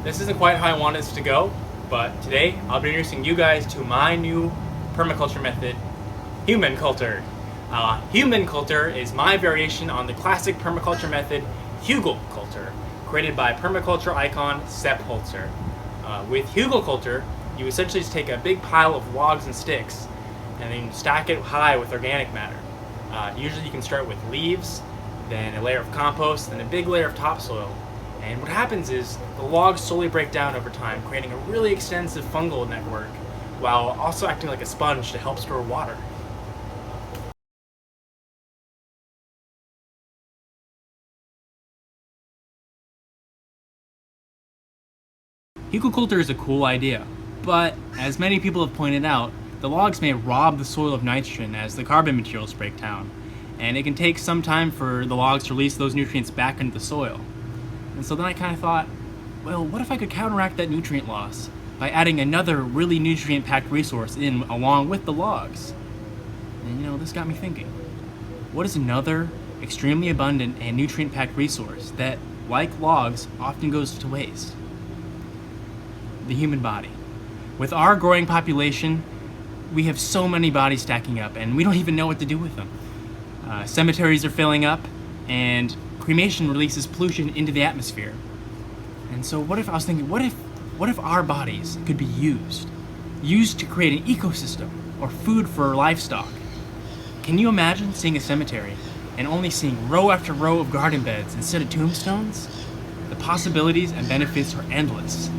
This isn't quite how I wanted this to go, but today I'll be introducing you guys to my new permaculture method, Humankultur. Humankultur is my variation on the classic permaculture method, hugelkultur, created by permaculture icon Sepp Holzer. With hugelkultur, you essentially just take a big pile of logs and sticks and then stack it high with organic matter. Usually you can start with leaves, then a layer of compost, then a big layer of topsoil. And what happens is the logs slowly break down over time, creating a really extensive fungal network, while also acting like a sponge to help store water. Hugelkultur is a cool idea, but as many people have pointed out, the logs may rob the soil of nitrogen as the carbon materials break down, and it can take some time for the logs to release those nutrients back into the soil. And so then I kind of thought, well, what if I could counteract that nutrient loss by adding another really nutrient-packed resource in along with the logs? And this got me thinking, what is another extremely abundant and nutrient-packed resource that, like logs, often goes to waste? The human body. With our growing population, we have so many bodies stacking up and we don't even know what to do with them. Cemeteries are filling up and cremation releases pollution into the atmosphere. And so what if our bodies could be used to create an ecosystem or food for livestock? Can you imagine seeing a cemetery and only seeing row after row of garden beds instead of tombstones? The possibilities and benefits are endless.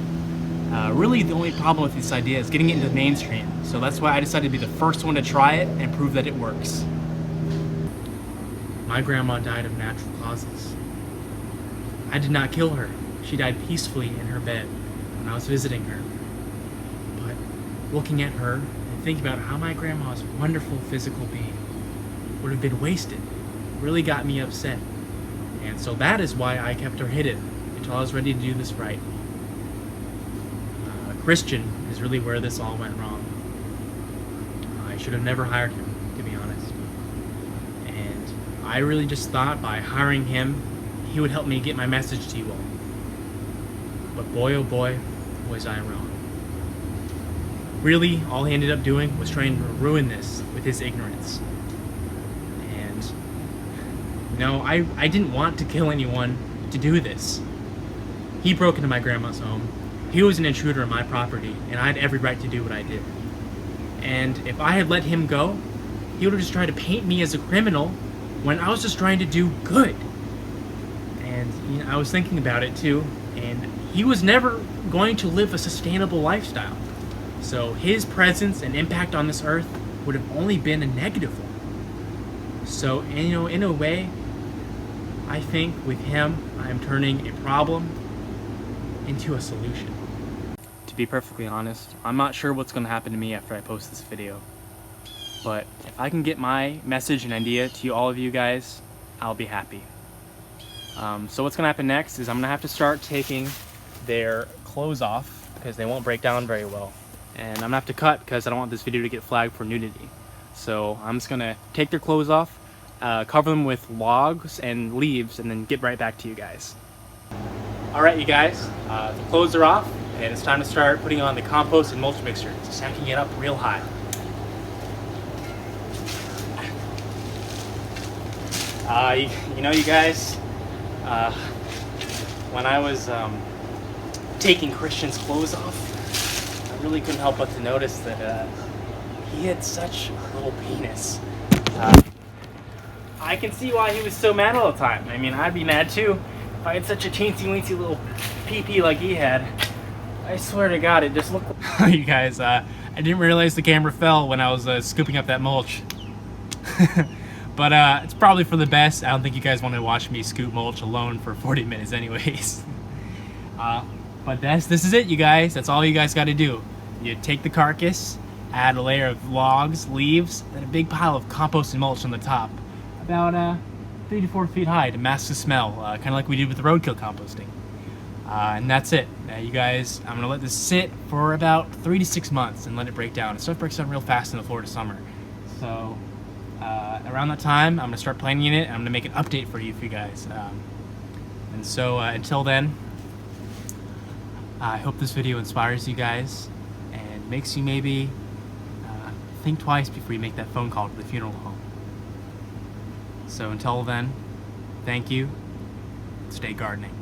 Really, the only problem with this idea is getting it into the mainstream, so that's why I decided to be the first one to try it and prove that it works. My grandma died of natural causes. I did not kill her. She died peacefully in her bed when I was visiting her. But looking at her and thinking about how my grandma's wonderful physical being would have been wasted really got me upset. And so that is why I kept her hidden until I was ready to do this right. Christian is really where this all went wrong. I should have never hired him, to be honest. And I really just thought by hiring him, he would help me get my message to you all. But boy oh boy, was I wrong. Really, all he ended up doing was trying to ruin this with his ignorance. And I didn't want to kill anyone to do this. He broke into my grandma's home. He was an intruder on my property, and I had every right to do what I did. And if I had let him go, he would have just tried to paint me as a criminal when I was just trying to do good. And I was thinking about it too, and he was never going to live a sustainable lifestyle. So his presence and impact on this earth would have only been a negative one. So, in a way, I think with him, I am turning a problem into a solution. To be perfectly honest, I'm not sure what's going to happen to me after I post this video. But if I can get my message and idea to all of you guys, I'll be happy. So what's going to happen next is I'm going to have to start taking their clothes off because they won't break down very well. And I'm going to have to cut because I don't want this video to get flagged for nudity. So I'm just going to take their clothes off, cover them with logs and leaves, and then get right back to you guys. Alright you guys, the clothes are off and it's time to start putting on the compost and mulch mixture, stacking it up real high. You guys, when I was taking Christian's clothes off, I really couldn't help but to notice that he had such a little penis. I can see why he was so mad all the time. I mean, I'd be mad too. If I had such a teensy-weensy little pee-pee like he had. I swear to God, it just looked... You guys, I didn't realize the camera fell when I was scooping up that mulch. But it's probably for the best. I don't think you guys want to watch me scoop mulch alone for 40 minutes anyways. But this is it, you guys. That's all you guys got to do. You take the carcass, add a layer of logs, leaves, then a big pile of compost and mulch on the top. About 3 to 4 feet high to mask the smell, kind of like we did with the roadkill composting. And that's it. You guys, I'm going to let this sit for about 3 to 6 months and let it break down. Stuff breaks down real fast in the Florida summer. So around that time, I'm going to start planning it, and I'm going to make an update for you guys. And so until then, I hope this video inspires you guys and makes you maybe think twice before you make that phone call to the funeral home. So until then, thank you. Stay gardening.